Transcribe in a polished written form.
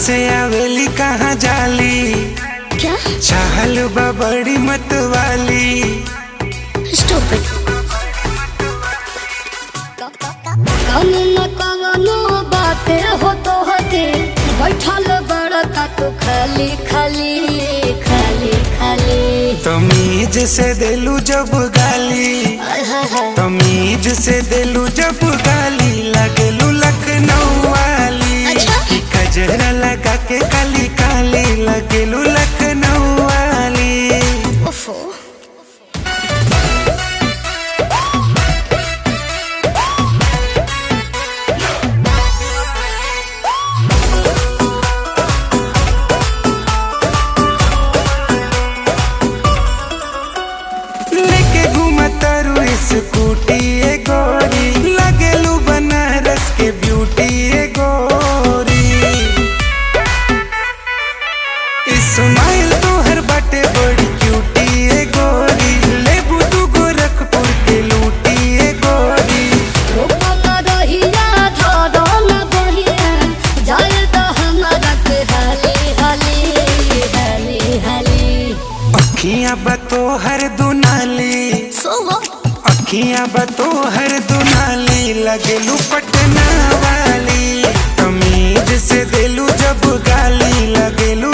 से आवेली कहाँ जाली, क्या चाहल बा बड़ी मत वाली। स्टूपिड कवनो बातें हो तो होते बैठल बड़का तो खाली खाली खाली खाली। तमीज से दिलू जब गाली, तमीज से दिलू जब गाली, लगलू लखनऊ वाली। अच्छा? गजरा लगा के काली काली, लगलू लखनऊ वाली। ओफो लेके घूमतारू स्कूटी ए गोरी, लगलू बनारस के ब्यूटी ए गोरी। इस्माइल तोहर बाटे बड़ी क्यूटी ए गोरी, लेबू तू गोरखपुर के लूटी ए गोरी। रोपन रहिया धरन बहिया जाए तो हमारा के हाली हाली हाली हाली। अखियां बतो हर दुनाली, सो अखियां बतो हर दुनाली, लगलू पटना वाली। तमीज से दिलू जब गाली, लगलू